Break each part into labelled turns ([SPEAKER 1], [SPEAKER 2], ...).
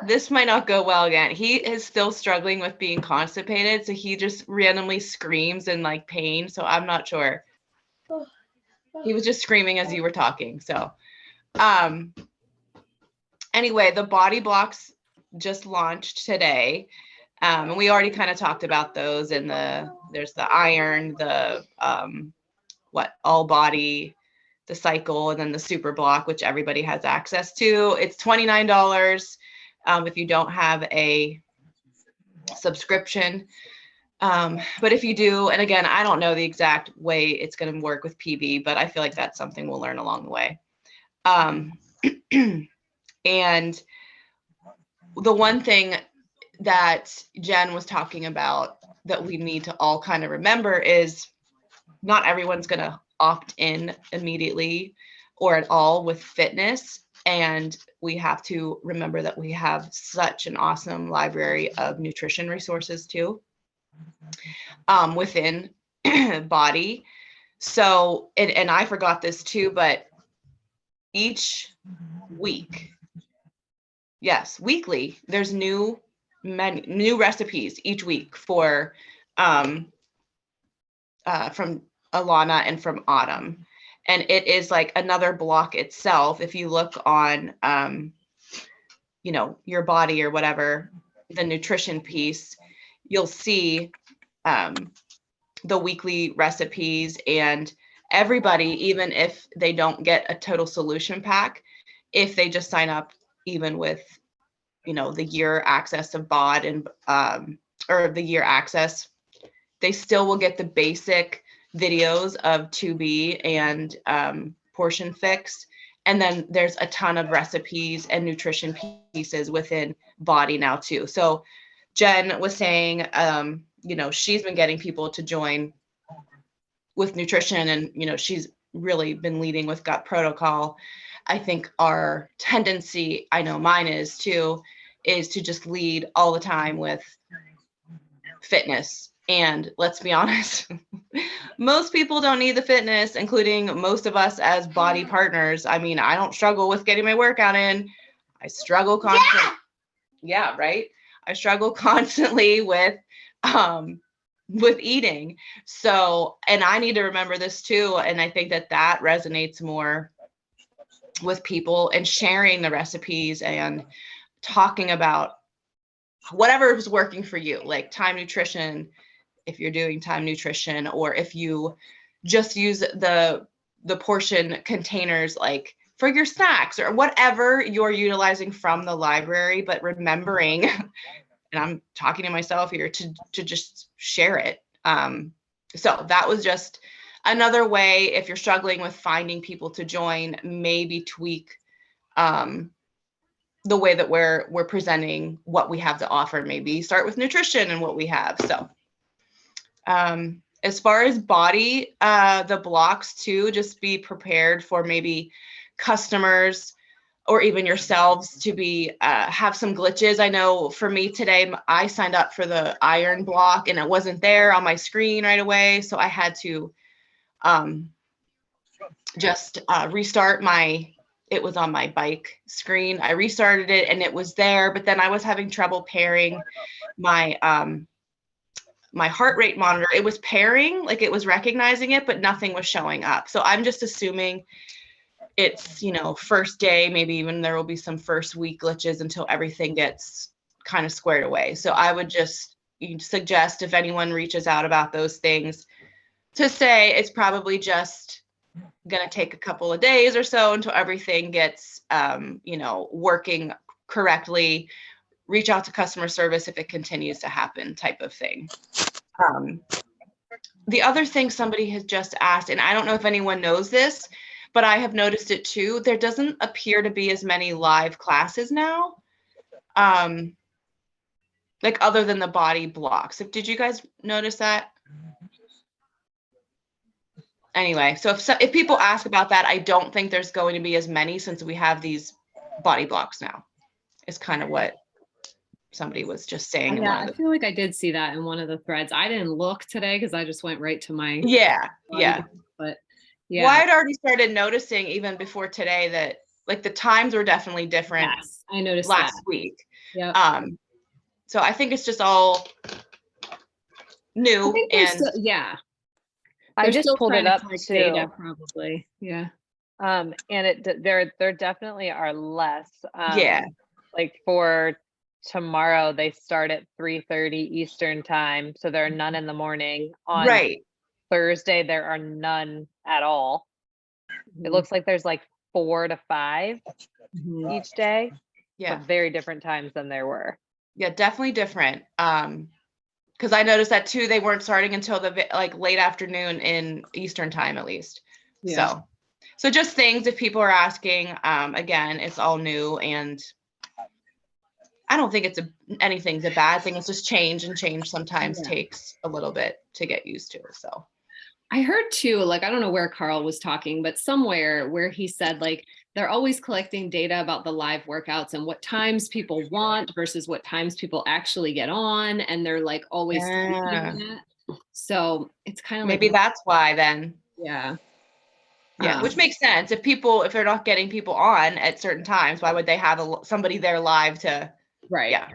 [SPEAKER 1] This might not go well again. He is still struggling with being constipated, so he just randomly screams in like pain. So I'm not sure. He was just screaming as you were talking. So anyway, the BODi blocks just launched today. And we already kind of talked about those in there's the iron, the all body, the cycle, and then the super block, which everybody has access to. It's $29 if you don't have a subscription. But if you do, and again, I don't know the exact way it's going to work with PB, but I feel like that's something we'll learn along the way. And the one thing that Jen was talking about that we need to all kind of remember is not everyone's going to opt in immediately or at all with fitness. And we have to remember that we have such an awesome library of nutrition resources too within BODi. So, and I forgot this too, but each week, yes, weekly, there's new recipes each week for from Alana and from Autumn. And it is like another block itself. If you look on, your BODi or whatever, the nutrition piece, you'll see the weekly recipes, and everybody, even if they don't get a total solution pack, if they just sign up even with, the year access of BOD and, or the year access, they still will get the basic videos of 2B and Portion Fix. And then there's a ton of recipes and nutrition pieces within BODi now too. So Jen was saying, she's been getting people to join with nutrition, and, she's really been leading with gut protocol. I think our tendency, I know mine is too, is to just lead all the time with fitness. And let's be honest, most people don't need the fitness, including most of us as BODi partners. I mean, I don't struggle with getting my workout in. I struggle constantly. Yeah, right. I struggle constantly with eating. So, and I need to remember this too. And I think that resonates more with people, and sharing the recipes and talking about whatever is working for you, like time nutrition, if you're doing time nutrition, or if you just use the portion containers, like for your snacks or whatever you're utilizing from the library, but remembering, and I'm talking to myself here, to just share it. So that was just another way, if you're struggling with finding people to join, maybe tweak the way that we're presenting what we have to offer. Maybe start with nutrition and what we have. So as far as BODi, the blocks too, just be prepared for maybe customers or even yourselves to be have some glitches. I know for me today, I signed up for the iron block and it wasn't there on my screen right away. So I had to just restart it was on my bike screen. I restarted it and it was there, but then I was having trouble pairing my my heart rate monitor. It was pairing, like it was recognizing it, but nothing was showing up. So I'm just assuming it's, first day, maybe even there will be some first week glitches until everything gets kind of squared away. So I would just suggest, if anyone reaches out about those things, to say it's probably just going to take a couple of days or so until everything gets, working correctly. Reach out to customer service if it continues to happen, type of thing. The other thing somebody has just asked, and I don't know if anyone knows this, but I have noticed it too, there doesn't appear to be as many live classes now, like other than the BODi blocks. Did you guys notice that? Anyway, so if people ask about that, I don't think there's going to be as many, since we have these BODi blocks now. It's kind of what somebody was just saying in
[SPEAKER 2] Yeah,
[SPEAKER 1] one of
[SPEAKER 2] I feel like I did see that in one of the threads. I didn't look today because I just went right to my
[SPEAKER 1] yeah.
[SPEAKER 2] but
[SPEAKER 1] Well, I
[SPEAKER 2] yeah.
[SPEAKER 1] had already started noticing even before today that like the times were definitely different
[SPEAKER 2] Yes, I noticed that.
[SPEAKER 1] last week.
[SPEAKER 2] Yeah.
[SPEAKER 1] So I think it's just all
[SPEAKER 2] I
[SPEAKER 1] new
[SPEAKER 2] think
[SPEAKER 1] and
[SPEAKER 2] still, yeah.
[SPEAKER 3] I
[SPEAKER 2] They're
[SPEAKER 3] just
[SPEAKER 2] still
[SPEAKER 3] pulled
[SPEAKER 2] trying
[SPEAKER 3] it
[SPEAKER 2] to
[SPEAKER 3] up
[SPEAKER 2] collect
[SPEAKER 3] too.
[SPEAKER 2] data, probably. Yeah.
[SPEAKER 3] And there definitely are less.
[SPEAKER 1] yeah.
[SPEAKER 3] Like for tomorrow, they start at 3:30 Eastern time, so there are none in the morning. On
[SPEAKER 1] Right.
[SPEAKER 3] Thursday, there are none at all. It looks like there's like 4 to 5 each day,
[SPEAKER 1] Yeah.
[SPEAKER 3] but very different times than there were.
[SPEAKER 1] Yeah, definitely different. Because I noticed that too, they weren't starting until the like late afternoon in Eastern time at least.
[SPEAKER 2] Yeah.
[SPEAKER 1] So just things if people are asking, again, it's all new and I don't think anything's a bad thing. It's just change, and change sometimes takes a little bit to get used to. So
[SPEAKER 2] I heard too, like, I don't know where Carl was talking, but somewhere where he said like they're always collecting data about the live workouts and what times people want versus what times people actually get on. And they're like always tweaking that. So it's kind of
[SPEAKER 1] maybe
[SPEAKER 2] like,
[SPEAKER 1] that's why then.
[SPEAKER 2] yeah.
[SPEAKER 1] Yeah, which makes sense. If they're not getting people on at certain times, why would they have somebody there live to?
[SPEAKER 2] Right.
[SPEAKER 1] Yeah.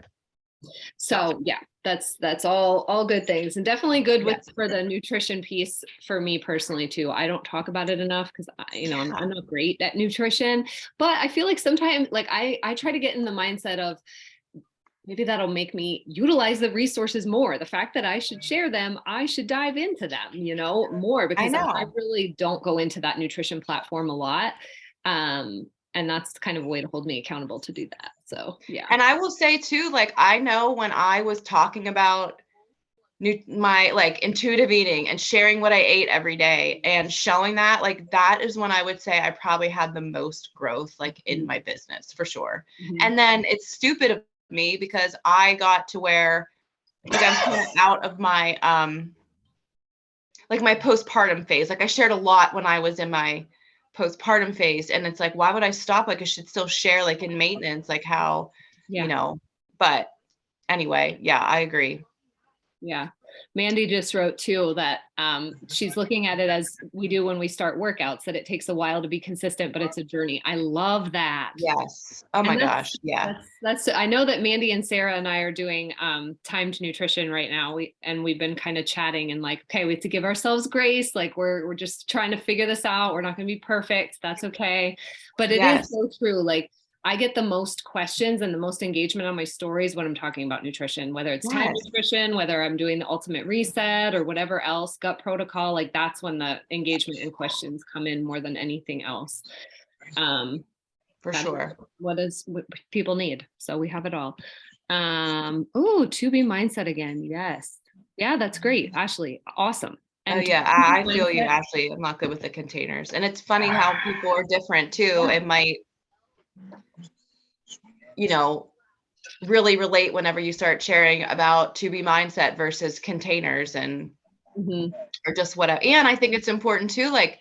[SPEAKER 2] So yeah, that's all good things, and definitely good for the nutrition piece for me personally too. I don't talk about it enough because I'm not great at nutrition, but I feel like sometimes like I try to get in the mindset of maybe that'll make me utilize the resources more. The fact that I should share them, I should dive into them, more, because I really don't go into that nutrition platform a lot. And that's kind of a way to hold me accountable to do that. So, yeah.
[SPEAKER 1] And I will say too, like, I know when I was talking about my like intuitive eating and sharing what I ate every day and showing that, like, that is when I would say I probably had the most growth, like in my business for sure. And then it's stupid of me because I got to where like I was kind of out of my, like my postpartum phase. Like I shared a lot when I was in my postpartum phase, and it's like, why would I stop? Like I should still share, like in maintenance, like how, but anyway, yeah, I agree.
[SPEAKER 2] Yeah. Mandy just wrote too that she's looking at it as we do when we start workouts, that it takes a while to be consistent, but it's a journey. I love that.
[SPEAKER 1] Yes. Oh my gosh. Yeah.
[SPEAKER 2] That's I know that Mandy and Sarah and I are doing timed nutrition right now. We've been kind of chatting and like, okay, we have to give ourselves grace. Like we're just trying to figure this out. We're not going to be perfect. That's okay. But it is so true. Like I get the most questions and the most engagement on my stories when I'm talking about nutrition, whether it's time nutrition, whether I'm doing the ultimate reset or whatever else, gut protocol, like that's when the engagement and questions come in more than anything else.
[SPEAKER 1] For sure.
[SPEAKER 2] What people need. So we have it all. Oh, to be mindset again. Yes. Yeah, that's great. Ashley, awesome.
[SPEAKER 1] And I feel you, Ashley. I'm not good with the containers. And it's funny how people are different too. It might, really relate whenever you start sharing about to be mindset versus containers and or just whatever. And I think it's important too, like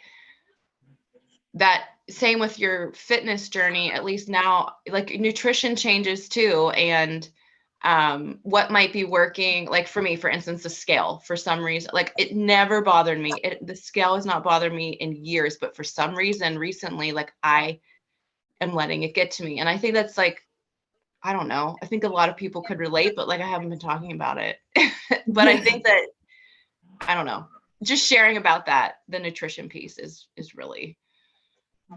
[SPEAKER 1] that same with your fitness journey, at least now, like nutrition changes too. And what might be working, like for me, for instance, the scale, for some reason, like it never bothered me. The scale has not bothered me in years, but for some reason recently, like I am letting it get to me. And I think that's like, I don't know. I think a lot of people could relate, but like I haven't been talking about it. But I think that, I don't know, just sharing about that, the nutrition piece is really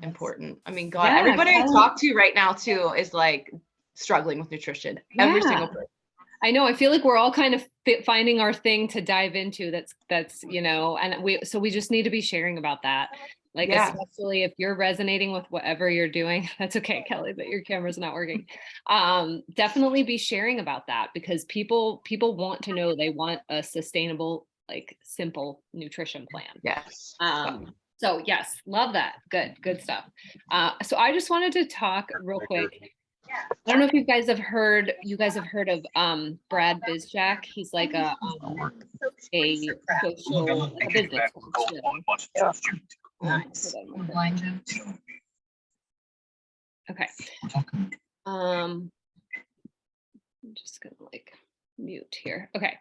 [SPEAKER 1] important. I mean, God, everybody I talk to right now too is like struggling with nutrition. Every single person.
[SPEAKER 2] I know. I feel like we're all kind of finding our thing to dive into. That's and we just need to be sharing about that. Like, especially if you're resonating with whatever you're doing, that's okay, Kelly, that your camera's not working. Definitely be sharing about that because people want to know. They want a sustainable, like simple nutrition plan.
[SPEAKER 1] Yes.
[SPEAKER 2] So yes, love that. Good stuff. So I just wanted to talk real quick. I don't know if you guys have heard of Brad Bizjack. He's like a social business coach. Okay. I'm just gonna like mute here. Okay.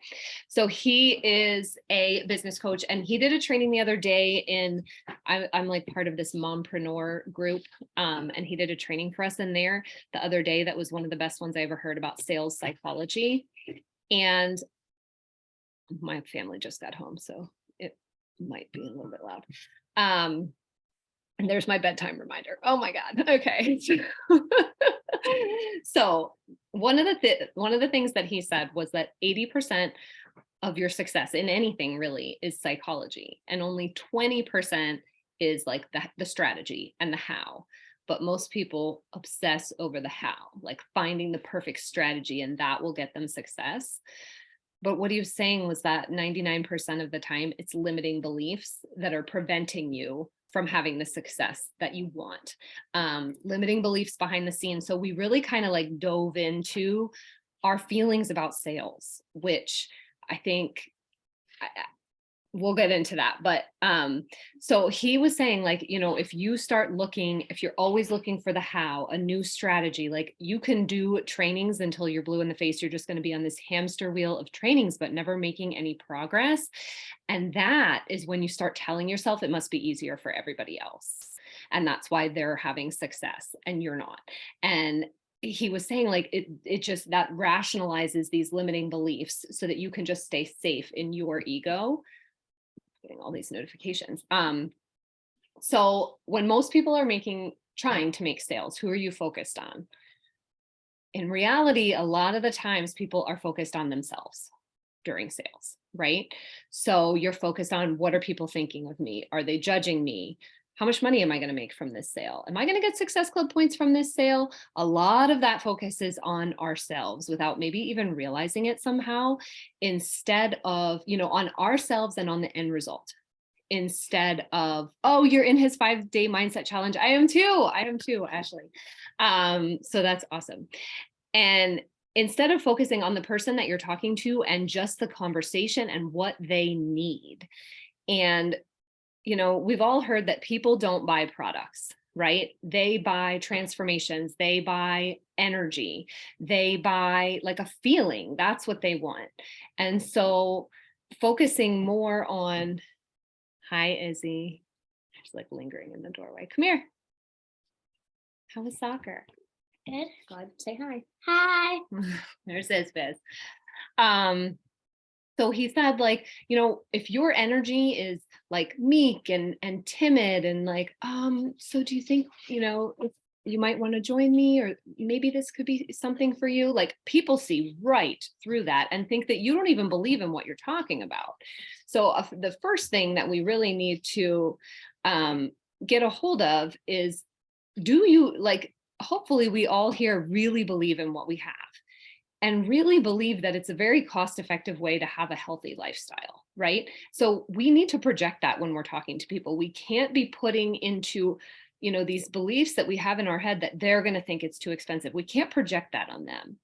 [SPEAKER 2] So he is a business coach and he did a training the other day in, I'm like part of this mompreneur group. And he did a training for us in there the other day. That was one of the best ones I ever heard about sales psychology. And my family just got home, so it might be a little bit loud. And there's my bedtime reminder. Oh my God. Okay. So one of the things that he said was that 80% of your success in anything really is psychology, and only 20% is like the strategy and the how. But most people obsess over the how, like finding the perfect strategy, and that will get them success. But what he was saying was that 99% of the time, it's limiting beliefs that are preventing you from having the success that you want. Limiting beliefs behind the scenes. So we really kind of like dove into our feelings about sales, which I think we'll get into that. But so he was saying, like, you know, if you start looking, if you're always looking for the how, a new strategy, like you can do trainings until you're blue in the face. You're just going to be on this hamster wheel of trainings, but never making any progress. And that is when you start telling yourself it must be easier for everybody else. And that's why they're having success and you're not. And he was saying, like, it just, that rationalizes these limiting beliefs so that you can just stay safe in your ego. Getting all these notifications. So when most people are trying to make sales, who are you focused on? In reality, a lot of the times people are focused on themselves during sales, right? So you're focused on, what are people thinking of me? Are they judging me? How much money am I going to make from this sale? Am I going to get Success Club points from this sale? A lot of that focuses on ourselves without maybe even realizing it somehow, instead of, you know, on ourselves and on the end result, instead of, oh, you're in his 5-day mindset challenge. I am too, Ashley. So that's awesome. And instead of focusing on the person that you're talking to and just the conversation and what they need. And you know, we've all heard that people don't buy products, right? They buy transformations, they buy energy, they buy like a feeling. That's what they want. And so focusing more on, hi, Izzy. She's like lingering in the doorway. Come here. How was soccer?
[SPEAKER 4] Good.
[SPEAKER 2] Glad to say hi.
[SPEAKER 4] Hi.
[SPEAKER 2] There's Biz. So he said, like, you know, if your energy is like meek and timid and like, so do you think, you know, if you might want to join me, or maybe this could be something for you? Like, people see right through that and think that you don't even believe in what you're talking about. So the first thing that we really need to get a hold of is, do you, like, hopefully we all here really believe in what we have, and really believe that it's a very cost-effective way to have a healthy lifestyle, right? So we need to project that when we're talking to people. We can't be putting into, you know, these beliefs that we have in our head that they're going to think it's too expensive. We can't project that on them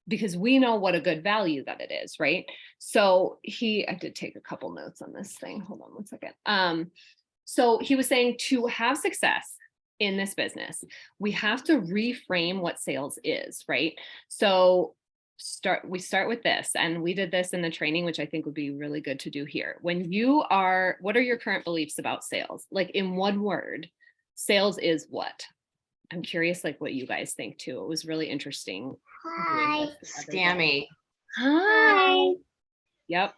[SPEAKER 2] because we know what a good value that it is, right? So I did take a couple notes on this thing. Hold on one second. So he was saying, to have success in this business, we have to reframe what sales is, right? So we start with this, and we did this in the training, which I think would be really good to do here. When you are, what are your current beliefs about sales? Like, in one word, sales is what? I'm curious, like, what you guys think too. It was really interesting.
[SPEAKER 4] Hi.
[SPEAKER 1] Scammy,
[SPEAKER 2] Hi. Yep.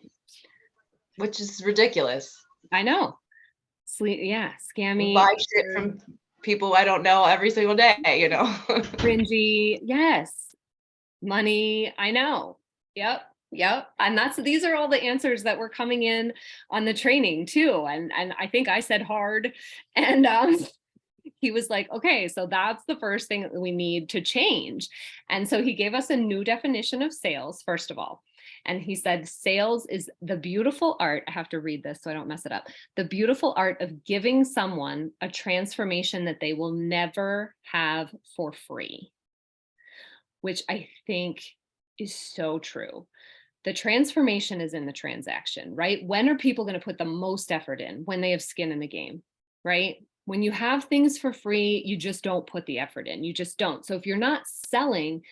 [SPEAKER 1] which is ridiculous.
[SPEAKER 2] I know. Yeah, scammy.
[SPEAKER 1] Buy shit from people I don't know every single day, you know.
[SPEAKER 2] Cringy. Yes. Money. I know. Yep. And these are all the answers that were coming in on the training too. And I think I said hard, and he was like, okay, so that's the first thing that we need to change. And so he gave us a new definition of sales, first of all. And he said, sales is the beautiful art. I have to read this so I don't mess it up. The beautiful art of giving someone a transformation that they will never have for free, which I think is so true. The transformation is in the transaction, right? When are people going to put the most effort in? When they have skin in the game, right? When you have things for free, you just don't put the effort in. You just don't. So if you're not selling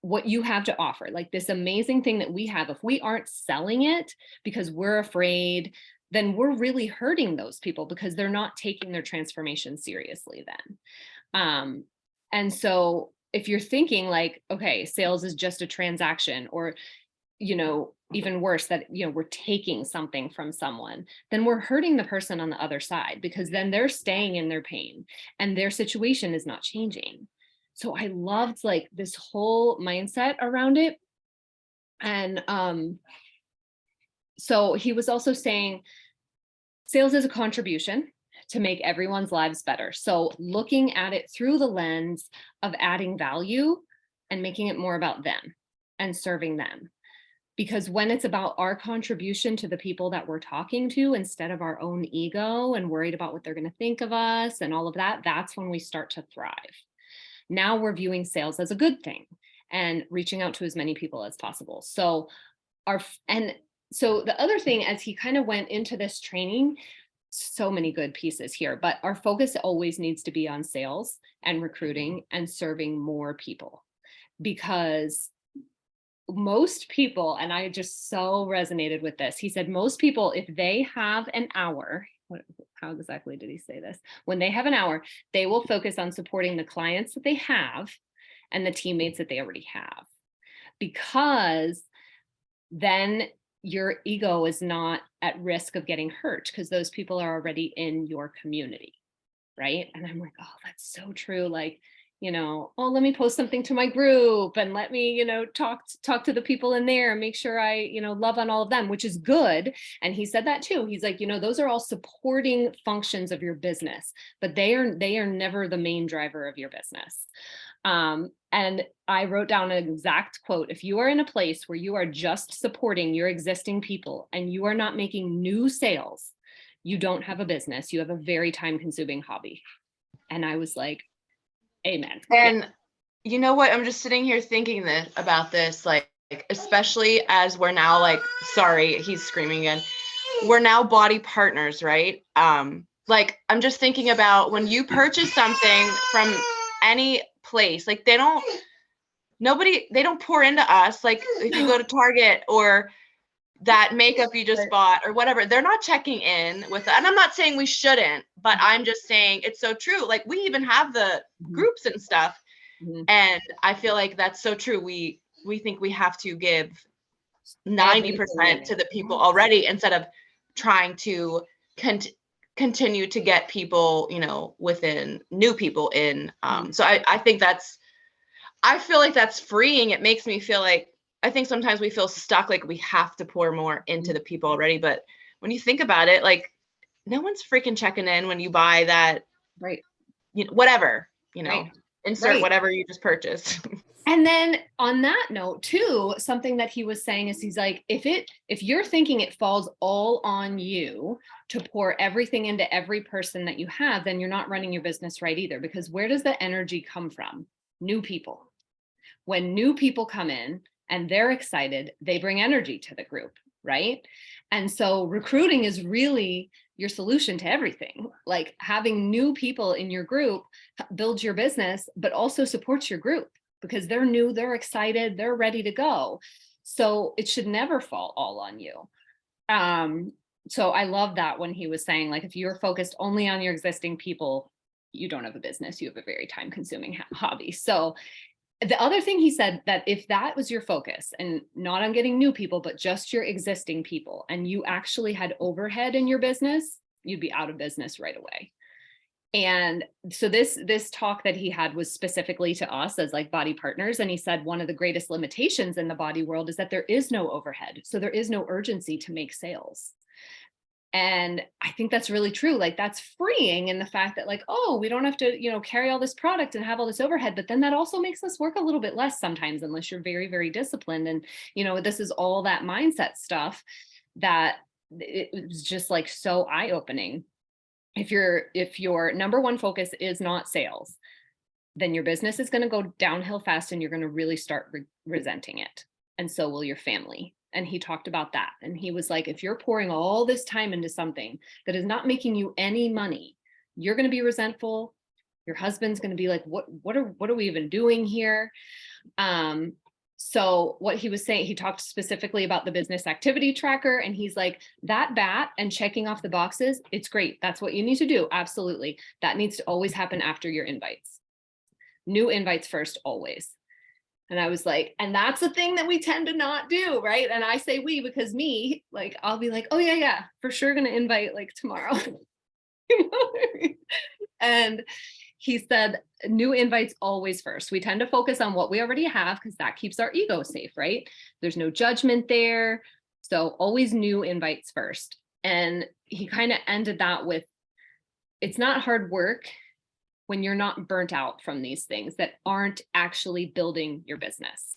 [SPEAKER 2] what you have to offer, like this amazing thing that we have, if we aren't selling it because we're afraid, then we're really hurting those people because they're not taking their transformation seriously then. And so if you're thinking like, okay, sales is just a transaction, or, even worse, that, we're taking something from someone, then we're hurting the person on the other side, because then they're staying in their pain and their situation is not changing. So I loved like this whole mindset around it. And so he was also saying sales is a contribution to make everyone's lives better. So looking at it through the lens of adding value and making it more about them and serving them. Because when it's about our contribution to the people that we're talking to, instead of our own ego and worried about what they're going to think of us and all of that, that's when we start to thrive. Now we're viewing sales as a good thing and reaching out to as many people as possible. So so the other thing, as he kind of went into this training, so many good pieces here, but our focus always needs to be on sales and recruiting and serving more people, because most people, and I just so resonated with this. He said, most people, if they have an hour, how exactly did he say this? When they have an hour, they will focus on supporting the clients that they have and the teammates that they already have, because then your ego is not at risk of getting hurt, because those people are already in your community, right? And I'm like, oh, that's so true. Like, oh, let me post something to my group and let me, talk to the people in there and make sure I, love on all of them, which is good. And he said that too. He's like, those are all supporting functions of your business, but they are never the main driver of your business. And I wrote down an exact quote: if you are in a place where you are just supporting your existing people and you are not making new sales, you don't have a business. You have a very time-consuming hobby. And I was like, amen.
[SPEAKER 1] And you know what? I'm just sitting here thinking about this, like, especially as we're now like, sorry, he's screaming again. We're now BODi partners, right? Like, I'm just thinking about when you purchase something from any place, like they don't pour into us. Like if you go to Target or that makeup you just bought or whatever, they're not checking in with that. And I'm not saying we shouldn't, but I'm just saying it's so true. Like we even have the groups and stuff. And I feel like that's so true. We think we have to give 90% to the people already, instead of trying to continue to get people, within new people in. So I think I feel like that's freeing. It makes me feel like, I think sometimes we feel stuck, like we have to pour more into the people already. But when you think about it, like no one's freaking checking in when you buy that,
[SPEAKER 2] right?
[SPEAKER 1] Whatever,
[SPEAKER 2] right.
[SPEAKER 1] insert
[SPEAKER 2] right.
[SPEAKER 1] Whatever you just purchased.
[SPEAKER 2] And then on that note too, something that he was saying is, he's like, if you're thinking it falls all on you to pour everything into every person that you have, then you're not running your business right either. Because where does the energy come from? New people. When new people come in and they're excited, they bring energy to the group, right? And so recruiting is really your solution to everything. Like having new people in your group builds your business, but also supports your group, because they're new, they're excited, they're ready to go. So it should never fall all on you. So I love that when he was saying, like, if you're focused only on your existing people, you don't have a business, you have a very time-consuming hobby. So the other thing he said, that if that was your focus and not on getting new people, but just your existing people, and you actually had overhead in your business, you'd be out of business right away. And so this talk that he had was specifically to us as like BODi partners. And he said one of the greatest limitations in the BODi world is that there is no overhead. So there is no urgency to make sales. And I think that's really true. Like that's freeing in the fact that like, oh, we don't have to, carry all this product and have all this overhead. But then that also makes us work a little bit less sometimes, unless you're very, very disciplined. And, this is all that mindset stuff that it was just like so eye-opening. If your number one focus is not sales, then your business is going to go downhill fast and you're going to really start resenting it. And so will your family. And he talked about that. And he was like, if you're pouring all this time into something that is not making you any money, you're going to be resentful. Your husband's going to be like, what are we even doing here? So what he was saying, he talked specifically about the business activity tracker, and he's like, that bat and checking off the boxes, it's great. That's what you need to do. Absolutely. That needs to always happen after your invites. New invites first, always. And I was like, and that's the thing that we tend to not do, right? And I say we, because me, like, I'll be like, oh yeah, for sure gonna invite like tomorrow. You know what I mean? And he said, new invites always first. We tend to focus on what we already have because that keeps our ego safe, right? There's no judgment there. So always new invites first. And he kind of ended that with, it's not hard work when you're not burnt out from these things that aren't actually building your business.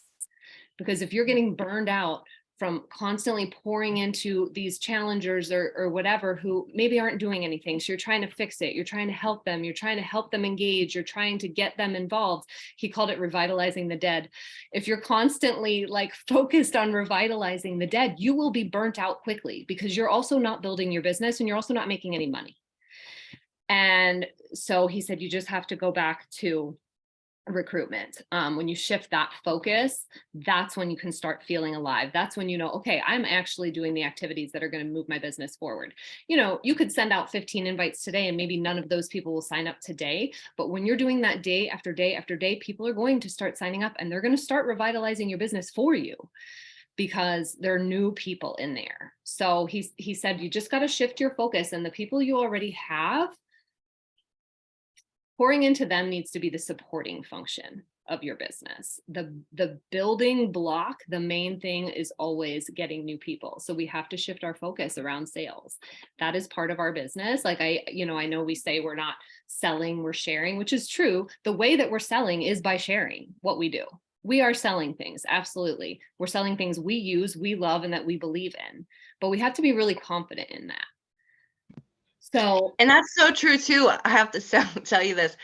[SPEAKER 2] Because if you're getting burned out from constantly pouring into these challengers or whatever who maybe aren't doing anything, so you're trying to fix it, you're trying to help them, you're trying to help them engage, you're trying to get them involved. He called it revitalizing the dead. If you're constantly like focused on revitalizing the dead, you will be burnt out quickly because you're also not building your business and you're also not making any money. And so he said, you just have to go back to recruitment. When you shift that focus, that's when you can start feeling alive. That's when you know, okay, I'm actually doing the activities that are going to move my business forward. You know, you could send out 15 invites today and maybe none of those people will sign up today. But when you're doing that day after day after day, people are going to start signing up and they're going to start revitalizing your business for you because there are new people in there. So he said, you just got to shift your focus, and the people you already have, pouring into them needs to be the supporting function of your business. The building block, the main thing is always getting new people. So we have to shift our focus around sales. That is part of our business. Like I know we say we're not selling, we're sharing, which is true. The way that we're selling is by sharing what we do. We are selling things. Absolutely. We're selling things we use, we love, and that we believe in, but we have to be really confident in that. So,
[SPEAKER 1] and that's so true too. I have to tell you this.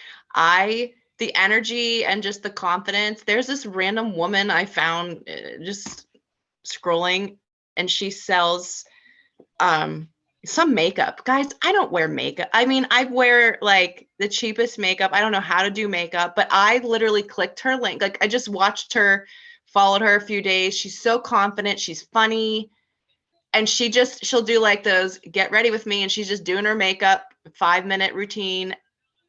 [SPEAKER 1] The energy and just the confidence. There's this random woman I found just scrolling, and she sells some makeup. Guys, I don't wear makeup. I mean, I wear like the cheapest makeup. I don't know how to do makeup, but I literally clicked her link. Like I just watched her, followed her a few days. She's so confident. She's funny. And she'll do like those get ready with me, and she's just doing her makeup 5-minute routine.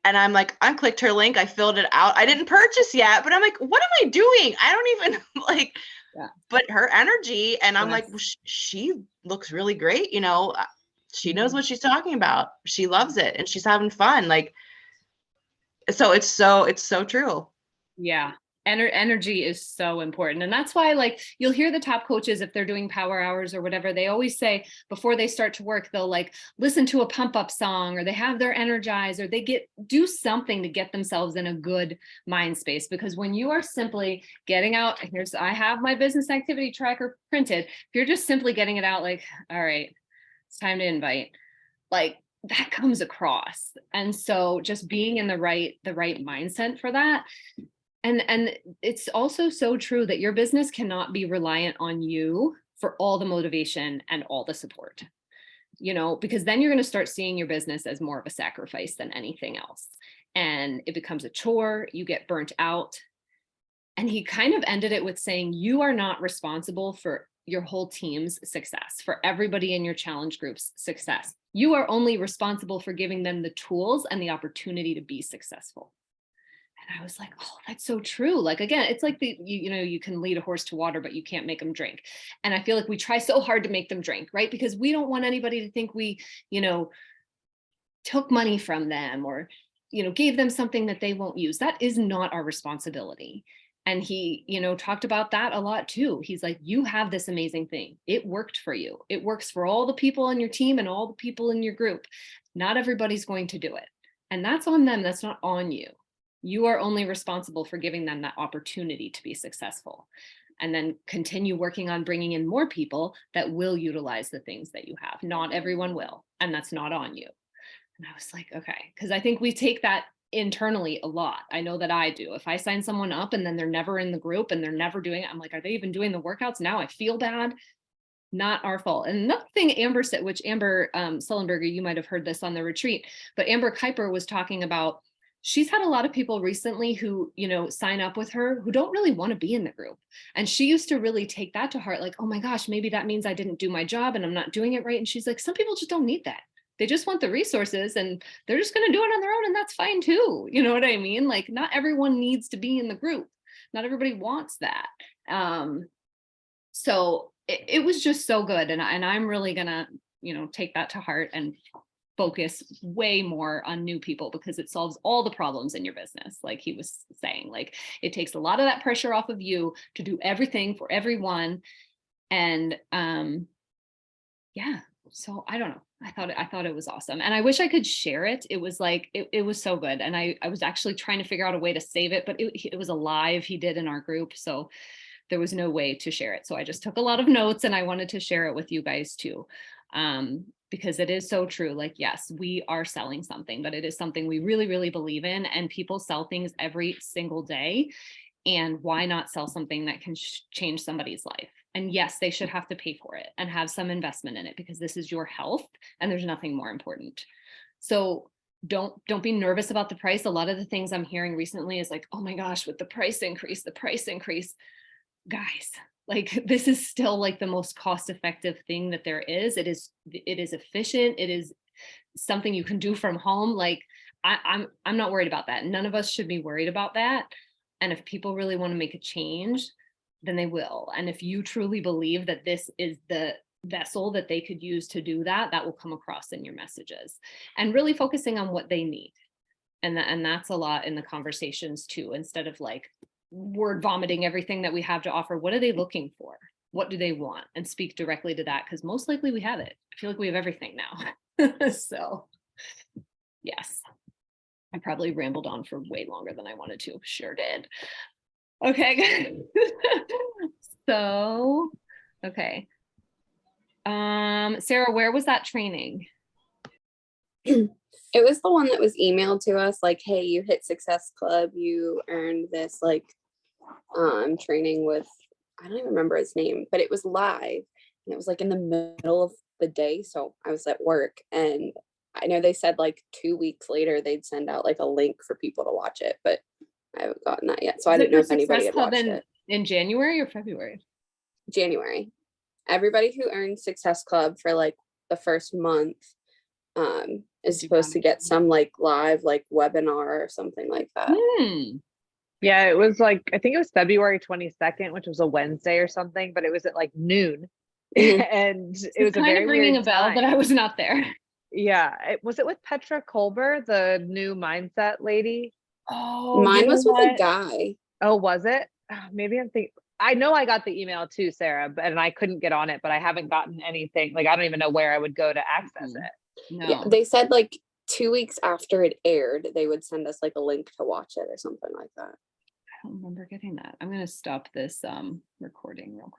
[SPEAKER 1] And I'm like, I clicked her link. I filled it out. I didn't purchase yet, but I'm like, what am I doing? I don't even like, yeah. But her energy. And I'm like, well, she looks really great. You know, she knows what she's talking about. She loves it and she's having fun. Like, so it's so true.
[SPEAKER 2] Yeah. Energy is so important. And that's why, like, you'll hear the top coaches, if they're doing power hours or whatever, they always say before they start to work, they'll like listen to a pump up song, or they have their energize, or they do something to get themselves in a good mind space. Because when you are simply getting out, I have my business activity tracker printed. If you're just simply getting it out, like, all right, it's time to invite, like, that comes across. And so just being in the right mindset for that. And it's also so true that your business cannot be reliant on you for all the motivation and all the support, you know, because then you're going to start seeing your business as more of a sacrifice than anything else. And it becomes a chore, you get burnt out. And he kind of ended it with saying, you are not responsible for your whole team's success, for everybody in your challenge group's success. You are only responsible for giving them the tools and the opportunity to be successful. And I was like, oh, that's so true. Like, again, it's like you can lead a horse to water, but you can't make them drink. And I feel like we try so hard to make them drink, right? Because we don't want anybody to think we, took money from them or, gave them something that they won't use. That is not our responsibility. And he, talked about that a lot too. He's like, you have this amazing thing. It worked for you. It works for all the people on your team and all the people in your group. Not everybody's going to do it. And that's on them. That's not on you. You are only responsible for giving them that opportunity to be successful, and then continue working on bringing in more people that will utilize the things that you have. Not everyone will, and that's not on you. And I was like, okay, because I think we take that internally a lot. I know that I do. If I sign someone up and then they're never in the group and they're never doing it, I'm like, are they even doing the workouts? Now I feel bad. Not our fault. And another thing Amber said, which Amber Sullenberger, you might have heard this on the retreat, but Amber Kuiper was talking about, she's had a lot of people recently who, you know, sign up with her who don't really want to be in the group. And she used to really take that to heart, like, oh my gosh, maybe that means I didn't do my job and I'm not doing it right. And she's like, some people just don't need that. They just want the resources and they're just going to do it on their own. And that's fine too. You know what I mean? Like, not everyone needs to be in the group. Not everybody wants that. So it was just so good. And I'm really going to, you know, take that to heart and focus way more on new people, because it solves all the problems in your business. Like he was saying, like, it takes a lot of that pressure off of you to do everything for everyone. And yeah, so I don't know. I thought it was awesome. And I wish I could share it. It was like, it was so good. And I was actually trying to figure out a way to save it, but it was a live he did in our group. So there was no way to share it. So I just took a lot of notes and I wanted to share it with you guys too. Because it is so true. Like, yes, we are selling something, but it is something we really, really believe in, and people sell things every single day. And why not sell something that can change somebody's life? And yes, they should have to pay for it and have some investment in it, because this is your health and there's nothing more important. So don't be nervous about the price. A lot of the things I'm hearing recently is like, oh my gosh, with the price increase, guys, like, this is still like the most cost-effective thing that there is. It is efficient. It is something you can do from home. Like, I'm not worried about that. None of us should be worried about that. And if people really want to make a change, then they will. And if you truly believe that this is the vessel that they could use to do that, that will come across in your messages, and really focusing on what they need. And that's a lot in the conversations too, instead of like word vomiting everything that we have to offer. What are they looking for? What do they want? And speak directly to that, because most likely we have it. I feel like we have everything now. So yes, I probably rambled on for way longer than I wanted to. Sure did. Okay. So, okay. Sarah, where was that training?
[SPEAKER 4] It was the one that was emailed to us, like, hey, you hit Success Club, you earned this, like, training with, I don't even remember his name, but it was live, and it was like in the middle of the day, so I was at work, and I know they said like 2 weeks later they'd send out like a link for people to watch it, but I haven't gotten that yet, so I didn't know if anybody had watched it.
[SPEAKER 2] In January or February?
[SPEAKER 4] January. Everybody who earned Success Club for like the first month is supposed to get some like live like webinar or something like that.
[SPEAKER 3] Yeah, it was like, I think it was February 22nd, which was a Wednesday or something, but it was at like noon. And it was
[SPEAKER 2] kind of ringing a bell, but I was not there.
[SPEAKER 3] Yeah. Was it with Petra Kolber, the new mindset lady?
[SPEAKER 4] Oh, mine was with a guy.
[SPEAKER 3] Oh, was it? Maybe I'm thinking. I know I got the email too, Sarah, and I couldn't get on it, but I haven't gotten anything. Like, I don't even know where I would go to access it.
[SPEAKER 2] No.
[SPEAKER 4] Yeah, they said like 2 weeks after it aired, they would send us like a link to watch it or something like that.
[SPEAKER 2] I don't remember getting that. I'm going to stop this recording real quick.